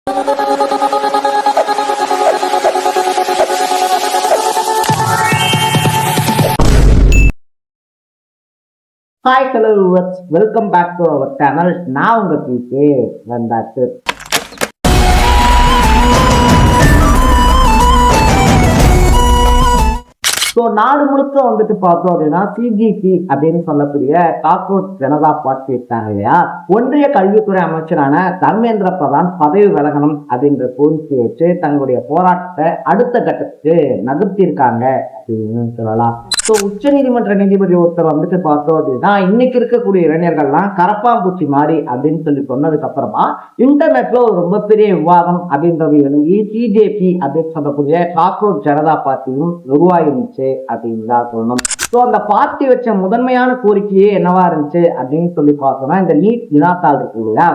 Hi hello viewers, welcome back to our channel. நான் உங்கள் PK வந்தாச்சு. ஸோ நாடு முழுக்க வந்துட்டு பார்த்தோம் அப்படின்னா சிஜிபி அப்படின்னு சொல்லக்கூடிய காக்ரோச் ஜனதா பார்ட்டி இருக்காங்க இல்லையா, ஒன்றிய கல்வித்துறை அமைச்சரான தர்மேந்திர பிரதான் பதவி விலகணும் அப்படின்ற கோரிக்கை வச்சு தங்களுடைய போராட்டத்தை அடுத்த கட்டத்துக்கு நகர்த்தியிருக்காங்க அப்படின்னு சொல்லலாம். ஸோ உச்ச நீதிமன்ற நீதிபதி ஒருத்தர் வந்துட்டு பார்த்தோம் அப்படின்னா இன்னைக்கு இருக்கக்கூடிய இளைஞர்கள்லாம் கரப்பாம்பூச்சி மாறி அப்படின்னு சொல்லி சொன்னதுக்கு அப்புறமா இன்டர்நெட்ல ஒரு ரொம்ப பெரிய விவாதம் அப்படின்றது எழுதி சிஜேபி அப்படின்னு சொல்லக்கூடிய காக்ரோச் ஜனதா பார்ட்டியும் உருவாயிருந்துச்சு அப்படின்னு தான் சொல்லணும். ஸோ அந்த பார்ட்டி வச்ச முதன்மையான கோரிக்கையே என்னவா இருந்துச்சு அப்படின்னு சொல்லி பார்த்தோம்னா, இந்த நீட் வினாத்தாள் இருக்கு இல்லையா,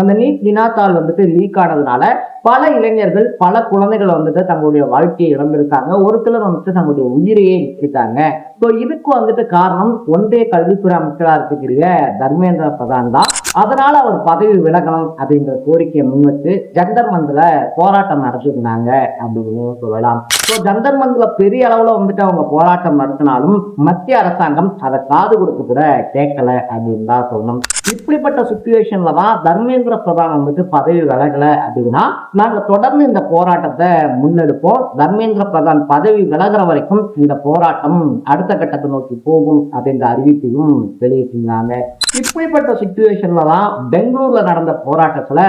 அந்த நீட் வினாத்தாள் வந்துட்டு லீக் ஆனதுனால பல இளைஞர்கள் பல குழந்தைகள் வந்துட்டு தங்களுடைய வாழ்க்கையை இழந்திருக்காங்க. ஒரு சிலர் வந்துட்டு தங்களுடைய உயிரையே விட்டுருக்காங்க. ஸோ இதுக்கு வந்துட்டு காரணம் ஒன்றிய கல்வித்துறை அமைச்சராக இருக்கக்கூடிய தர்மேந்திர பிரதான் தான். அதனால அவர் பதவி விலகணும் அப்படின்ற கோரிக்கையை முன்வச்சு ஜந்தர் மந்தில போராட்டம் நடத்திருந்தாங்க அப்படின்னு சொல்லலாம். ஸோ ஜந்தர் மந்தில பெரிய அளவுல வந்துட்டு அவங்க போராட்டம் நடத்தினாலும் மத்திய அரசாங்கம் அதை காது கொடுத்து கூட கேட்கல அப்படின்னு தான் சொல்லணும். இப்படிப்பட்ட சுச்சுவேஷன்ல தான் தர்மேந்திர பிரதான் வந்துட்டு பதவி விலகல அப்படின்னா நாங்க தொடர்ந்து இந்த போராட்டத்தை முன்னெடுப்போம், தர்மேந்திர பிரதான் பதவி விலகிற வரைக்கும் இந்த போராட்டம் அடுத்த கட்டத்தை நோக்கி போகும் அப்படின்ற அறிவிப்பையும் வெளியிட்டிருந்தாங்க. இப்படிப்பட்ட சுச்சுவேஷன்ல தான் பெங்களூர்ல நடந்த போராட்டத்துல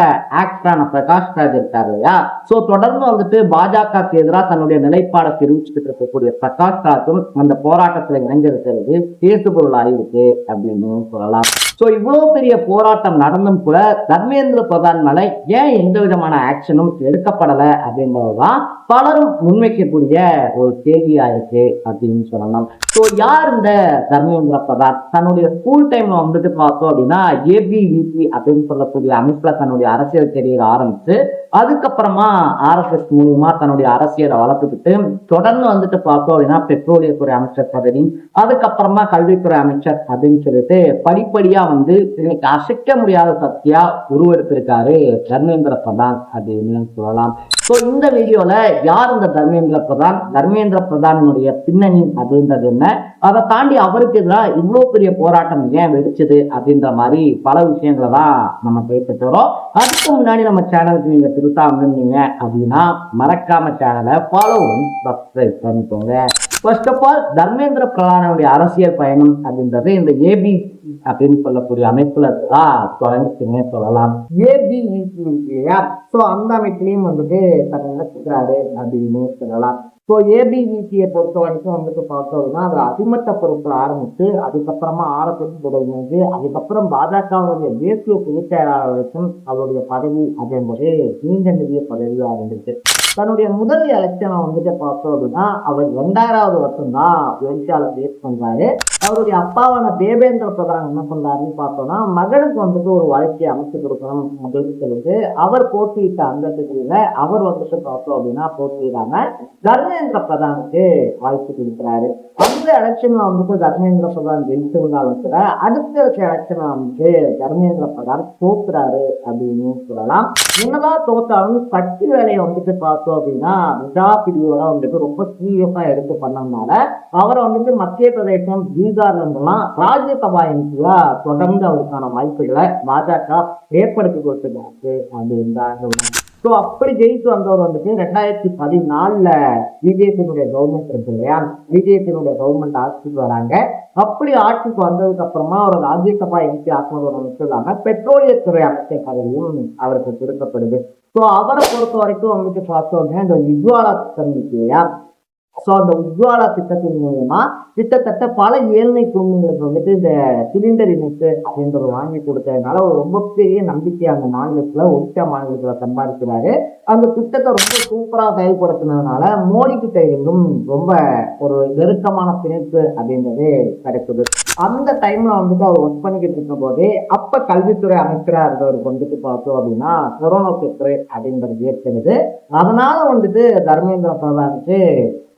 ஆக்டரான பிரகாஷ் ராஜ் இருக்காரு இல்லையா, சோ தொடர்ந்து வந்துட்டு பாஜகவுக்கு எதிராக தன்னுடைய நிலைப்பாடை தெரிவிச்சுட்டு இருக்கக்கூடிய பிரகாஷ் ராஜும் அந்த போராட்டத்துல இணைஞ்சிருக்கிறது பேசு பொருள் ஆயிருக்கு அப்படின்னு சொல்லலாம். ஸோ இவ்வளவு பெரிய போராட்டம் நடந்தும் கூட தர்மேந்திர பிரதான் மேல ஏன் எந்த விதமான ஆக்ஷனும் எடுக்கப்படலை அப்படின்றதுதான் பலரும் முன்வைக்கக்கூடிய ஒரு கேள்வியா இருக்கு அப்படின்னு சொல்லலாம். ஸோ யார் இந்த தர்மேந்திர பிரதான்? தன்னுடைய ஸ்கூல் டைம்ல வந்துட்டு பார்த்தோம் அப்படின்னா ஏபிவிபி அப்படின்னு சொல்லக்கூடிய அமைப்புல தன்னுடைய அரசியல் கெரியர் ஆரம்பிச்சு அதுக்கப்புறமா ஆர்எஸ்எஸ் மூலியமா தன்னுடைய அரசியலை வளர்த்துக்கிட்டு தொடர்ந்து வந்துட்டு பார்த்தோம் அப்படின்னா பெட்ரோலியத்துறை அமைச்சர் பதவி, அதுக்கப்புறமா கல்வித்துறை அமைச்சர் அப்படின்னு சொல்லிட்டு படிப்படியா வந்து இன்னைக்கு அசைக்க முடியாத சக்தியா உருவெடுத்திருக்காரு தர்மேந்திர பிரதான் அப்படின்னு சொல்லலாம். ஸோ இந்த வீடியோல யார் இந்த தர்மேந்திர பிரதான், தர்மேந்திர பிரதானுடைய பின்னணி அப்படின்றது என்ன, அதை தாண்டி அவருக்கு எதிராக இவ்வளவு பெரிய போராட்டம் ஏன் வெடிச்சது அப்படின்ற மாதிரி பல விஷயங்களை தான் நம்ம பேசிட்டு வரோம். அதுக்கு முன்னாடி நம்ம சேனலுக்கு நீங்க திருத்தாம இருந்தீங்க அப்படின்னா மறக்காம சேனலை ஃபாலோ சப்ஸ்கிரைப் பண்ணிக்கோங்க. ஃபர்ஸ்ட் ஆஃப் ஆல் தர்மேந்திர பிரதானுடைய அரசியல் பயணம் அப்படின்றது இந்த ஏபி அப்படின்னு சொல்லக்கூடிய அமைப்புல தான் தொடங்கிச்சுன்னே சொல்லலாம். ஏபிவிபியா, ஸோ அந்த அமைப்புலையும் வந்துட்டு தன்னை நினைச்சுக்கிறாரு அப்படின்னு சொல்லலாம். ஸோ ஏபிவிபியை பொறுத்த வரைக்கும் வந்துட்டு பார்த்தோம்னா அது அடிமட்ட பொறுப்புல ஆரம்பிச்சு அதுக்கப்புறமா ஆர்எஸ்எஸ் தொடங்கினது, அதுக்கப்புறம் பாஜகவுடைய தேசிய பொதுச் செயலாளர் வரைக்கும் அவருடைய பதவி அப்படின்றது நீண்ட நெடிய பதவியாக இருந்துச்சு. தன்னுடைய முதல் எலெக்ஷனை வந்துட்டு பார்த்தோம் அப்படின்னா அவர் 2000வது வருஷம் தான் ஒடிசால பேஸ் பண்றாரு. அவருடைய அப்பாவான தேவேந்திர பிரதான் என்ன பண்றாருன்னு பார்த்தோம்னா மகனுக்கு வந்துட்டு ஒரு வாழ்க்கையை அமைச்சு கொடுக்கணும் அப்படின்னு சொல்லிட்டு அவர் போட்டியிட்ட அந்த தொகுதியில அவர் வந்துட்டு பார்த்தோம் அப்படின்னா போட்டியிடாம தர்மேந்திர பிரதானுக்கு வாய்ப்பு கொடுக்குறாரு. அந்த எலெக்ஷன்ல வந்துட்டு தர்மேந்திர பிரதான் ஜெயிச்சிருந்தாலும் கூட அடுத்த எலெக்ஷன்ல வந்துட்டு தர்மேந்திர பிரதான் தோக்குறாரு அப்படின்னு சொல்லலாம். என்னதான் தோத்தாலும் கட்சி வேலையை வந்துட்டு பார்த்தோம் அப்படின்னா நிஜா பிரிவோட வந்துட்டு ரொம்ப சீரியஸா எடுத்து பண்ணதுனால அவரை வந்துட்டு மத்திய பிரதேசம் பீகார்ல இருந்தெல்லாம் ராஜ்யசபா எம்பியா தொடர்ந்து அவருக்கான வாய்ப்புகளை பாஜக ஏற்படுத்தி கொடுத்துருக்காரு அப்படின்னு தான். ஸோ அப்படி ஜெயிச்சு வந்தவர் வந்துட்டு 2014 பிஜேபியினுடைய கவர்மெண்ட் இருக்கு இல்லையா, பிஜேபியினுடைய கவர்மெண்ட் ஆட்சிக்கு வராங்க. அப்படி ஆட்சிக்கு வந்ததுக்கு அப்புறமா அவர் ராஜ்யசபா எம்பி ஆக்குவதோட மட்டும் இல்லாம பெட்ரோலியத்துறை அமைச்சர் பதவியும் அவருக்கு கொடுக்கப்படுது. ஸோ அவரை பொறுத்த வரைக்கும் வந்துட்டு பார்த்தோம்னா இந்த உஜ்வாலா திட்டம் இருக்கு இல்லையா, ஸோ அந்த உஜ்வாலா திட்டத்தின் மூலமா கிட்டத்தட்ட பல ஏழ்மை குடும்பங்களுக்கு வந்துட்டு இந்த சிலிண்டர் இணைப்பு அப்படின்றத வாங்கி கொடுத்ததுனால ஒரு ரொம்ப பெரிய நம்பிக்கை அந்த மாநிலத்துல ஒடிசா மாநிலத்துல சம்பாதிக்கிறாரு. அந்த திட்டத்தை ரொம்ப சூப்பரா செயல்படுத்தினதுனால மோடி கிட்ட இருந்தும் ரொம்ப ஒரு நெருக்கமான பிணைப்பு அப்படின்றது கிடைக்குது. அந்த டைம்ல வந்துட்டு அவர் ஒர்க் பண்ணிக்கிட்டு இருக்கும் போதே அப்ப கல்வித்துறை அமைச்சரா இருந்தவருக்கு வந்துட்டு பார்த்தோம் அப்படின்னா கொரோனா தொற்று அப்படின்றது ஏற்படுது. அதனால வந்துட்டு தர்மேந்திர பிரதானுக்கு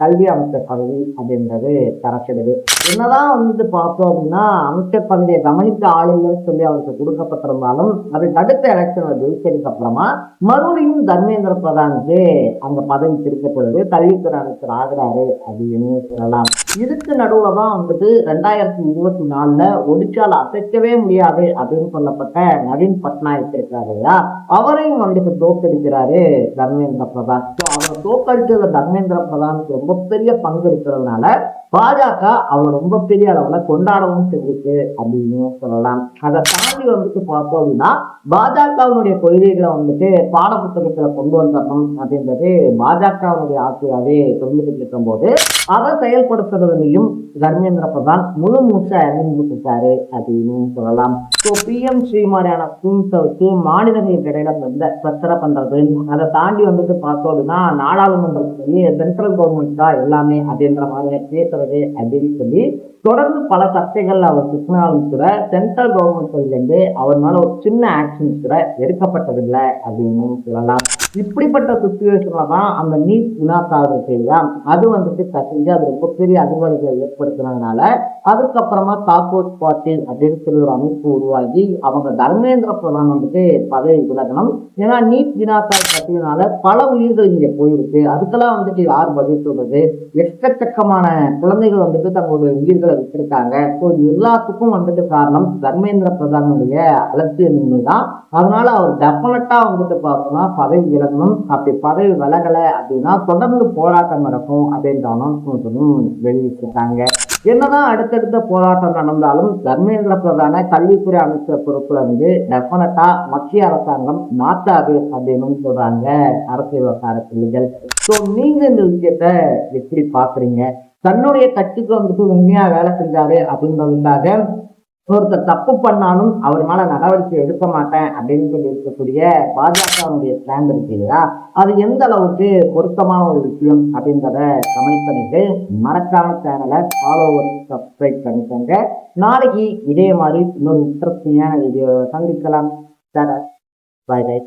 கல்வி அமைச்சர் பதவி அப்படின்றது கிடைச்சிடுது. என்னதான் வந்துட்டு பார்த்தோம் அப்படின்னா அமைச்சர் பதவியை கவனிக்க ஆளுங்கன்னு சொல்லி அவருக்கு கொடுக்கப்பட்டிருந்தாலும் அதுக்கு அடுத்த எலெக்ஷன்ல ஜெயிச்சதுக்கு அப்புறமா மறுபடியும் தர்மேந்திர பிரதானுக்கு அந்த பதவி திருக்கப்படுது, கல்வித்துறை அமைச்சர் ஆகிறாரு அப்படின்னு சொல்லலாம். இதுக்கு நடுவுல தான் வந்துட்டு 2024 ஒடிச்சால அசைக்கவே முடியாது அப்படின்னு சொல்லப்பட்ட நவீன் பட்நாயக் இருக்காரு இல்லையா, அவரையும் வந்துட்டு தோற்கடிக்கிறாரு தர்மேந்திர பிரதான். அவரை தோற்கடிச்ச தர்மேந்திர பிரதானுக்கு ரொம்ப பெரிய பங்கு இருக்கிறதுனால பாஜக அவரை ரொம்ப பெரிய அளவுல கொண்டாடவும் செஞ்சிருக்கு அப்படின்னு சொல்லலாம். அதை தாண்டி வந்துட்டு பார்த்தோம் அப்படின்னா பாஜகவினுடைய கொள்கைகளை வந்துட்டு பாட புத்தகத்துல கொண்டு வந்துடணும் அப்படின்றது பாஜகவினுடைய ஆசையாவே சொல்லிட்டு இருக்கும் போது அதை செயல்படுத்துறதுலையும் தர்மேந்திர பிரதான் முழு மூச்ச இறங்கிட்டாரு அப்படின்னு சொல்லலாம். ஸோ பிஎம் ஸ்ரீ மாதிரியான ஸ்கீம்ஸை வச்சு மாநிலங்களுக்கு இடையில வந்து பிரச்சனை பண்றது, அதை தாண்டி வந்துட்டு பார்த்தோம் அப்படின்னா நாடாளுமன்றத்துலேயே சென்ட்ரல் கவர்மெண்ட் தான் எல்லாமே அப்படின்ற மாதிரி பேசுறது அப்படின்னு சொல்லி தொடர்ந்து பல சர்ச்சைகள் அவர் சிக்கினாலும் கூட சென்ட்ரல் கவர்மெண்ட்ல இருந்து அவர் மேல ஒரு சின்ன ஆக்ஷன்ஸ் கூட எடுக்கப்பட்டதில்லை அப்படின்னு சொல்லலாம். இப்படிப்பட்ட சுச்சுவேஷன்ல தான் அந்த நீட் வினாத்தாளர் செய்யா அது வந்துட்டு கசிஞ்சு அது ரொம்ப பெரிய அதிர்வலைகளை ஏற்படுத்தினதுனால அதுக்கப்புறமா தாக்கூர் பாட்டில் அப்படின்னு சொல்லி ஒரு அமைப்பு உருவாகி அவங்க தர்மேந்திர பிரதான் வந்துட்டு பதவி விலகணும். ஏன்னா நீட் வினாத்தாள் கட்டினால பல உயிர்கள் இங்க போயிருக்கு, அதுக்கெல்லாம் வந்துட்டு யார் பதில் சொல்றது, எக்கச்சக்கமான குழந்தைகள் வந்துட்டு தங்களுடைய உயிர்களை விட்டுருக்காங்க. ஸோ எல்லாத்துக்கும் வந்துட்டு காரணம் தர்மேந்திர பிரதானுடைய அலட்சியமின்மை தான். அதனால அவர் டெஃபினட்டா வந்துட்டு பார்த்தோம்னா பதவி விலகணும். அப்படி பதவி விலகலை அப்படின்னா தொடர்ந்து போராட்டம் நடக்கும் அப்படின்ற அனௌன்ஸ்மெண்ட்டும் வெளியிட்டிருக்காங்க. என்னதான் அடுத்தடுத்த போராட்டம் நடந்தாலும் தர்மேந்திர பிரதான கல்வித்துறை அமைச்சர் பொறுப்புல இருந்து டெஃபினட்டா மத்திய அரசாங்கம் மாற்றாது அப்படின்னு சொல்றாங்க அரசியல் வட்டார புள்ளிகள். ஸோ நீங்க இந்த விஷயத்த எப்படி பாக்குறீங்க? தன்னுடைய கட்சிக்கு வந்துட்டு உண்மையா வேலை செஞ்சாரு அப்படின்றதுக்காக ஒருத்தர் தப்பு பண்ணாலும் அவர் மேல நடவடிக்கை எடுக்க மாட்டேன் அப்படின்னு சொல்லி இருக்கக்கூடிய பாஜகவுடைய ஸ்டாண்ட் இருக்கு இல்லையா, அது எந்த அளவுக்கு பொருத்தமான ஒரு விஷயம் அப்படின்றத கமெண்ட் பண்ணிட்டு மறக்காம சேனலை ஃபாலோ சப்ஸ்கிரைப் பண்ணிக்கோங்க. நாளைக்கு இதே மாதிரி இன்னொரு இன்ட்ரெஸ்டிங்கான வீடியோ சந்திக்கலாம். பாய் பாய்.